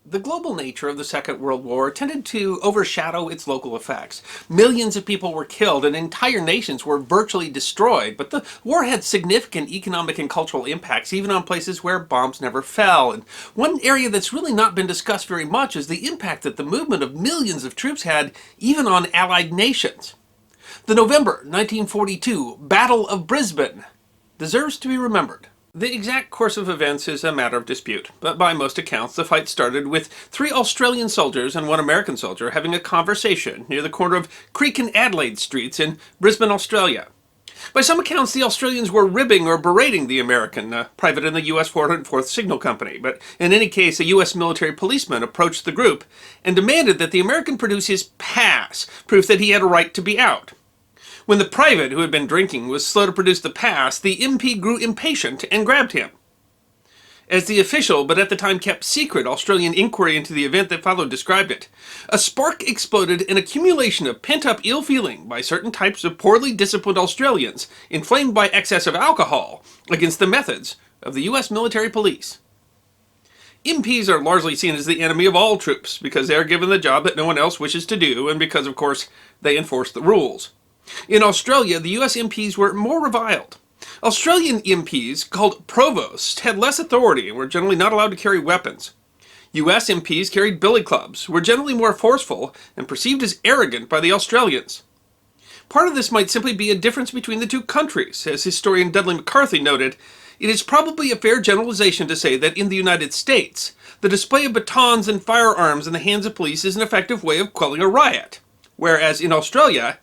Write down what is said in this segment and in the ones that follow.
The global nature of the Second World War tended to overshadow its local effects. Millions of people were killed and entire nations were virtually destroyed, but the war had significant economic and cultural impacts even on places where bombs never fell. And one area that's really not been discussed very much is the impact that the movement of millions of troops had even on Allied nations. The November 1942 Battle of Brisbane deserves to be remembered. The exact course of events is a matter of dispute, but by most accounts the fight started with 3 Australian soldiers and 1 American soldier having a conversation near the corner of Creek and Adelaide Streets in Brisbane, Australia. By some accounts, the Australians were ribbing or berating the American, a private in the U.S. 404th Signal Company, but in any case, a U.S. military policeman approached the group and demanded that the American produce his pass, proof that he had a right to be out. When the private, who had been drinking, was slow to produce the pass, the MP grew impatient and grabbed him. As the official, but at the time kept secret, Australian inquiry into the event that followed described it, a spark exploded, an accumulation of pent-up ill feeling by certain types of poorly disciplined Australians, inflamed by excess of alcohol, against the methods of the U.S. military police. MPs are largely seen as the enemy of all troops, because they are given the job that no one else wishes to do, and because, of course, they enforce the rules. In Australia, the US MPs were more reviled. Australian MPs, called provosts, had less authority and were generally not allowed to carry weapons. US MPs carried billy clubs, were generally more forceful, and perceived as arrogant by the Australians. Part of this might simply be a difference between the two countries. As historian Dudley McCarthy noted, it is probably a fair generalization to say that in the United States, the display of batons and firearms in the hands of police is an effective way of quelling a riot, whereas in Australia,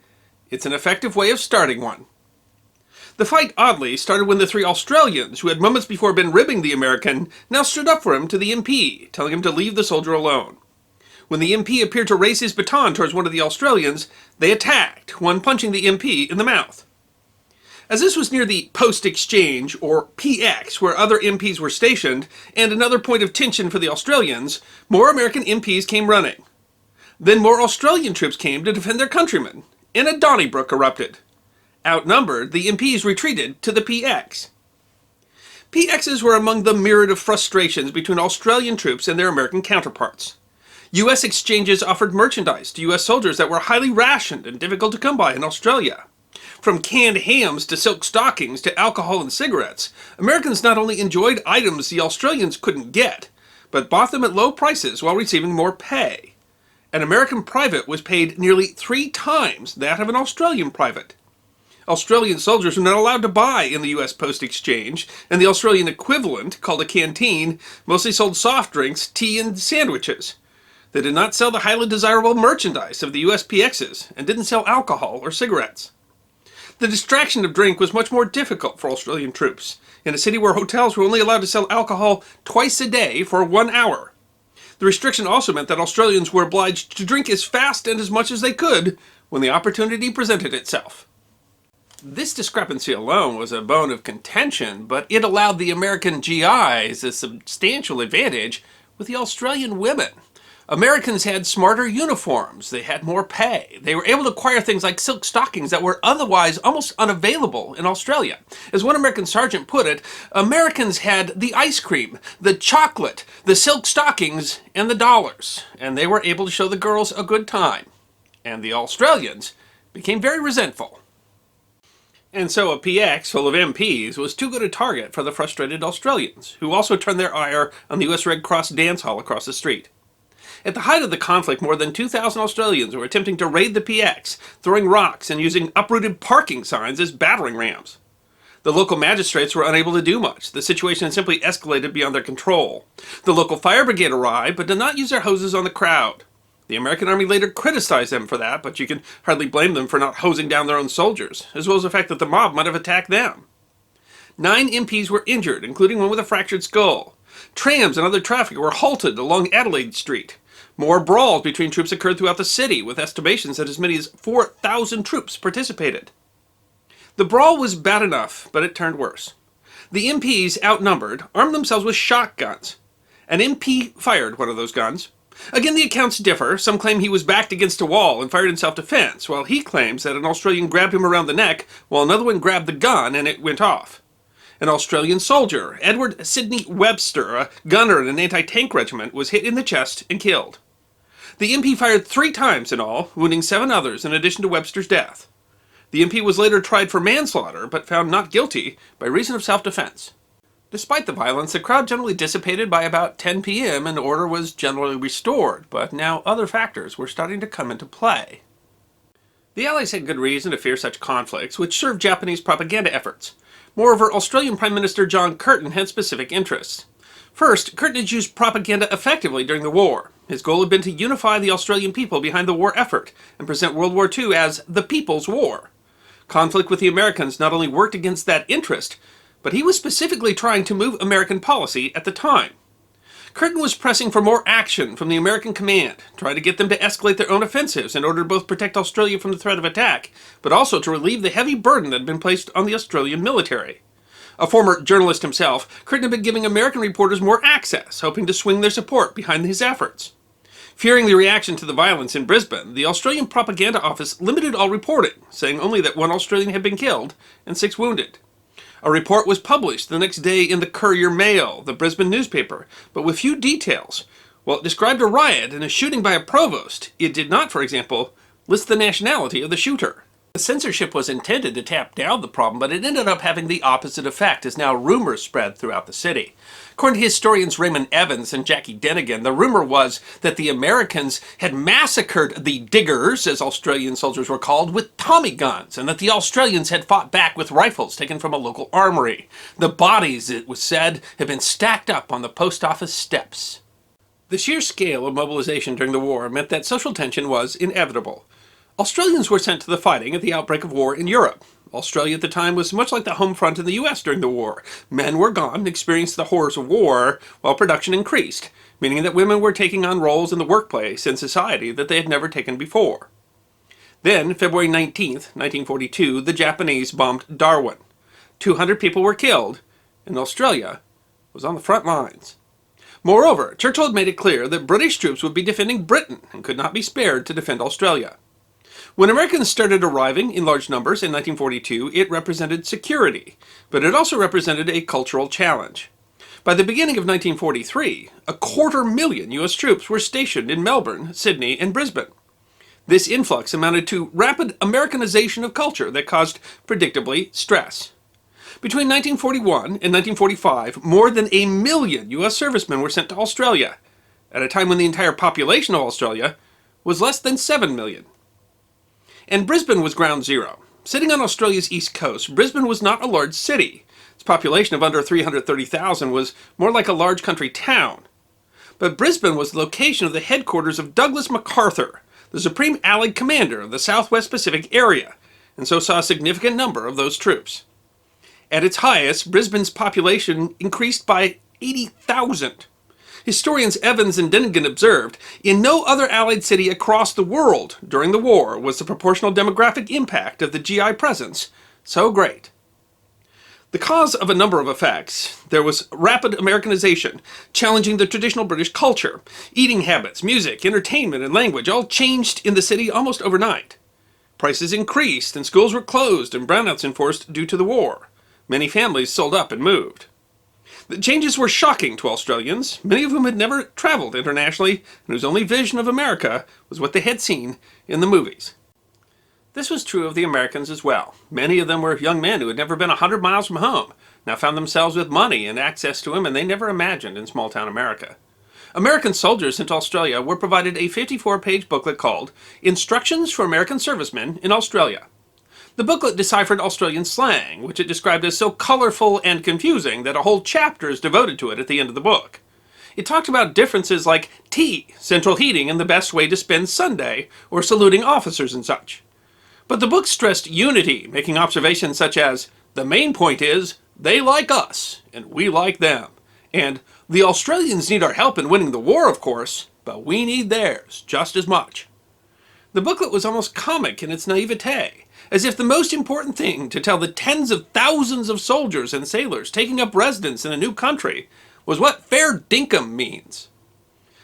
it's an effective way of starting one. The fight, oddly, started when the 3 Australians, who had moments before been ribbing the American, now stood up for him to the MP, telling him to leave the soldier alone. When the MP appeared to raise his baton towards one of the Australians, they attacked, one punching the MP in the mouth. As this was near the Post Exchange, or PX, where other MPs were stationed, and another point of tension for the Australians, more American MPs came running. Then more Australian troops came to defend their countrymen, and a Donnybrook erupted. Outnumbered, the MPs retreated to the PX. PXs were among the myriad of frustrations between Australian troops and their American counterparts. U.S. exchanges offered merchandise to U.S. soldiers that were highly rationed and difficult to come by in Australia. From canned hams to silk stockings to alcohol and cigarettes, Americans not only enjoyed items the Australians couldn't get, but bought them at low prices while receiving more pay. An American private was paid nearly 3 times that of an Australian private. Australian soldiers were not allowed to buy in the U.S. Post Exchange, and the Australian equivalent, called a canteen, mostly sold soft drinks, tea, and sandwiches. They did not sell the highly desirable merchandise of the U.S. PXs, and didn't sell alcohol or cigarettes. The distraction of drink was much more difficult for Australian troops, in a city where hotels were only allowed to sell alcohol twice a day for 1 hour. The restriction also meant that Australians were obliged to drink as fast and as much as they could when the opportunity presented itself. This discrepancy alone was a bone of contention, but it allowed the American GIs a substantial advantage with the Australian women. Americans had smarter uniforms, they had more pay, they were able to acquire things like silk stockings that were otherwise almost unavailable in Australia. As one American sergeant put it, Americans had the ice cream, the chocolate, the silk stockings, and the dollars, and they were able to show the girls a good time. And the Australians became very resentful. And so a PX full of MPs was too good a target for the frustrated Australians, who also turned their ire on the US Red Cross dance hall across the street. At the height of the conflict, more than 2,000 Australians were attempting to raid the PX, throwing rocks and using uprooted parking signs as battering rams. The local magistrates were unable to do much. The situation had simply escalated beyond their control. The local fire brigade arrived, but did not use their hoses on the crowd. The American Army later criticized them for that, but you can hardly blame them for not hosing down their own soldiers, as well as the fact that the mob might have attacked them. 9 MPs were injured, including one with a fractured skull. Trams and other traffic were halted along Adelaide Street. More brawls between troops occurred throughout the city, with estimations that as many as 4,000 troops participated. The brawl was bad enough, but it turned worse. The MPs, outnumbered, armed themselves with shotguns. An MP fired one of those guns. Again, the accounts differ. Some claim he was backed against a wall and fired in self-defense, while he claims that an Australian grabbed him around the neck, while another one grabbed the gun and it went off. An Australian soldier, Edward Sidney Webster, a gunner in an anti-tank regiment, was hit in the chest and killed. The MP fired 3 times in all, wounding 7 others in addition to Webster's death. The MP was later tried for manslaughter, but found not guilty by reason of self-defense. Despite the violence, the crowd generally dissipated by about 10 p.m. and order was generally restored, but now other factors were starting to come into play. The Allies had good reason to fear such conflicts, which served Japanese propaganda efforts. Moreover, Australian Prime Minister John Curtin had specific interests. First, Curtin had used propaganda effectively during the war. His goal had been to unify the Australian people behind the war effort and present World War II as the People's War. Conflict with the Americans not only worked against that interest, but he was specifically trying to move American policy at the time. Curtin was pressing for more action from the American command, trying to get them to escalate their own offensives in order to both protect Australia from the threat of attack, but also to relieve the heavy burden that had been placed on the Australian military. A former journalist himself, Curtin had been giving American reporters more access, hoping to swing their support behind his efforts. Fearing the reaction to the violence in Brisbane, the Australian Propaganda Office limited all reporting, saying only that 1 Australian had been killed and 6 wounded. A report was published the next day in the Courier Mail, the Brisbane newspaper, but with few details. While it described a riot and a shooting by a provost, it did not, for example, list the nationality of the shooter. The censorship was intended to tamp down the problem, but it ended up having the opposite effect, as now rumors spread throughout the city. According to historians Raymond Evans and Jackie Denigan, the rumor was that the Americans had massacred the diggers, as Australian soldiers were called, with Tommy guns, and that the Australians had fought back with rifles taken from a local armory. The bodies, it was said, had been stacked up on the post office steps. The sheer scale of mobilization during the war meant that social tension was inevitable. Australians were sent to the fighting at the outbreak of war in Europe. Australia at the time was much like the home front in the US during the war. Men were gone and experienced the horrors of war, while production increased, meaning that women were taking on roles in the workplace and society that they had never taken before. Then, February 19th, 1942, the Japanese bombed Darwin. 200 people were killed, and Australia was on the front lines. Moreover, Churchill had made it clear that British troops would be defending Britain and could not be spared to defend Australia. When Americans started arriving in large numbers in 1942, it represented security, but it also represented a cultural challenge. By the beginning of 1943, 250,000 U.S. troops were stationed in Melbourne, Sydney, and Brisbane. This influx amounted to rapid Americanization of culture that caused, predictably, stress. Between 1941 and 1945, more than 1 million U.S. servicemen were sent to Australia, at a time when the entire population of Australia was less than 7 million. And Brisbane was ground zero. Sitting on Australia's east coast, Brisbane was not a large city. Its population of under 330,000 was more like a large country town. But Brisbane was the location of the headquarters of Douglas MacArthur, the Supreme Allied Commander of the Southwest Pacific area, and so saw a significant number of those troops. At its highest, Brisbane's population increased by 80,000. Historians Evans and Denigan observed, in no other Allied city across the world during the war was the proportional demographic impact of the GI presence so great. The cause of a number of effects, there was rapid Americanization, challenging the traditional British culture. Eating habits, music, entertainment, and language all changed in the city almost overnight. Prices increased, and schools were closed and brownouts enforced due to the war. Many families sold up and moved. The changes were shocking to Australians, many of whom had never traveled internationally and whose only vision of America was what they had seen in the movies. This was true of the Americans as well. Many of them were young men who had never been 100 miles from home, now found themselves with money and access to him, and they never imagined in small-town America. American soldiers sent to Australia were provided a 54-page booklet called Instructions for American Servicemen in Australia. The booklet deciphered Australian slang, which it described as so colorful and confusing that a whole chapter is devoted to it at the end of the book. It talked about differences like tea, central heating, and the best way to spend Sunday, or saluting officers and such. But the book stressed unity, making observations such as, the main point is, they like us, and we like them. And, the Australians need our help in winning the war, of course, but we need theirs just as much. The booklet was almost comic in its naivete, as if the most important thing to tell the tens of thousands of soldiers and sailors taking up residence in a new country was what fair dinkum means.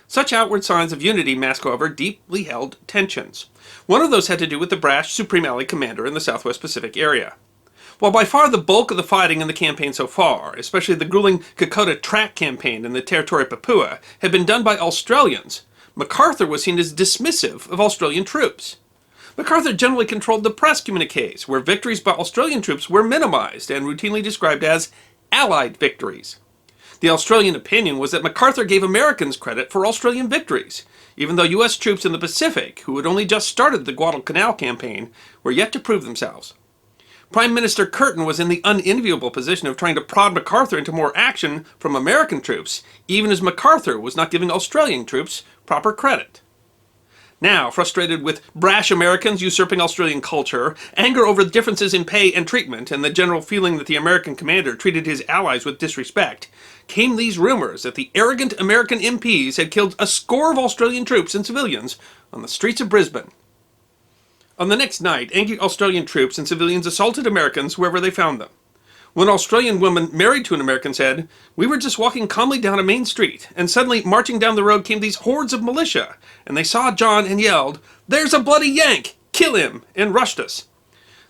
Such outward signs of unity mask, however, deeply held tensions. One of those had to do with the brash Supreme Allied Commander in the Southwest Pacific area. While by far the bulk of the fighting in the campaign so far, especially the grueling Kokoda Track campaign in the territory of Papua, had been done by Australians, MacArthur was seen as dismissive of Australian troops. MacArthur generally controlled the press communiques, where victories by Australian troops were minimized and routinely described as Allied victories. The Australian opinion was that MacArthur gave Americans credit for Australian victories, even though U.S. troops in the Pacific, who had only just started the Guadalcanal campaign, were yet to prove themselves. Prime Minister Curtin was in the unenviable position of trying to prod MacArthur into more action from American troops, even as MacArthur was not giving Australian troops proper credit. Now, frustrated with brash Americans usurping Australian culture, anger over the differences in pay and treatment, and the general feeling that the American commander treated his allies with disrespect, came these rumors that the arrogant American MPs had killed a score of Australian troops and civilians on the streets of Brisbane. On the next night, angry Australian troops and civilians assaulted Americans wherever they found them. One Australian woman married to an American said, "We were just walking calmly down a main street, and suddenly marching down the road came these hordes of militia, and they saw John and yelled, 'There's a bloody Yank! Kill him!' and rushed us."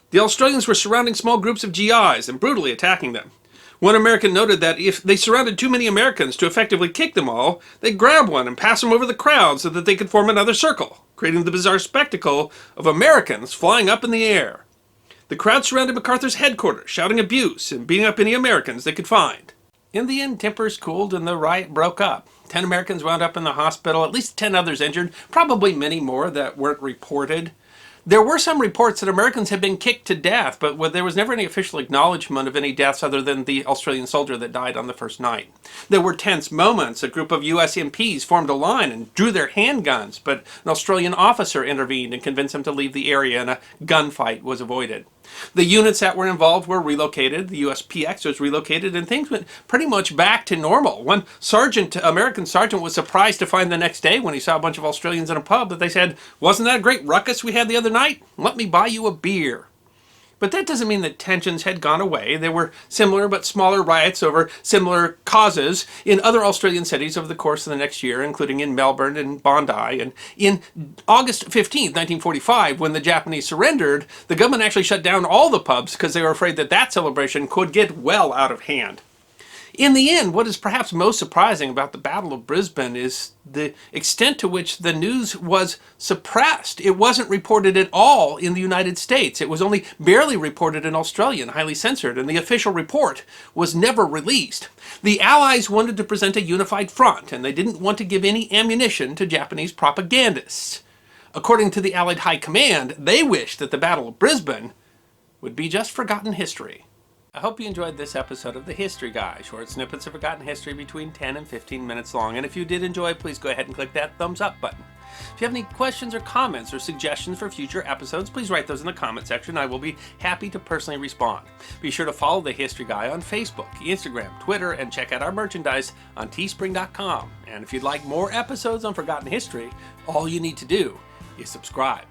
The Australians were surrounding small groups of GIs and brutally attacking them. One American noted that if they surrounded too many Americans to effectively kick them all, they'd grab one and pass him over the crowd so that they could form another circle, creating the bizarre spectacle of Americans flying up in the air. The crowd surrounded MacArthur's headquarters, shouting abuse and beating up any Americans they could find. In the end, tempers cooled and the riot broke up. 10 Americans wound up in the hospital, at least 10 others injured, probably many more that weren't reported. There were some reports that Americans had been kicked to death, but there was never any official acknowledgement of any deaths other than the Australian soldier that died on the first night. There were tense moments. A group of U.S. MPs formed a line and drew their handguns, but an Australian officer intervened and convinced them to leave the area, and a gunfight was avoided. The units that were involved were relocated, the USPX was relocated, and things went pretty much back to normal. One American sergeant was surprised to find the next day when he saw a bunch of Australians in a pub that they said, "Wasn't that a great ruckus we had the other night? Let me buy you a beer." But that doesn't mean that tensions had gone away. There were similar but smaller riots over similar causes in other Australian cities over the course of the next year, including in Melbourne and Bondi. And in August 15th, 1945, when the Japanese surrendered, the government actually shut down all the pubs because they were afraid that that celebration could get well out of hand. In the end, what is perhaps most surprising about the Battle of Brisbane is the extent to which the news was suppressed. It wasn't reported at all in the United States. It was only barely reported in Australia and highly censored, and the official report was never released. The Allies wanted to present a unified front, and they didn't want to give any ammunition to Japanese propagandists. According to the Allied High Command, they wished that the Battle of Brisbane would be just forgotten history. I hope you enjoyed this episode of The History Guy, short snippets of forgotten history between 10 and 15 minutes long. And if you did enjoy, please go ahead and click that thumbs up button. If you have any questions or comments or suggestions for future episodes, please write those in the comment section. I will be happy to personally respond. Be sure to follow The History Guy on Facebook, Instagram, Twitter, and check out our merchandise on teespring.com. And if you'd like more episodes on forgotten history, all you need to do is subscribe.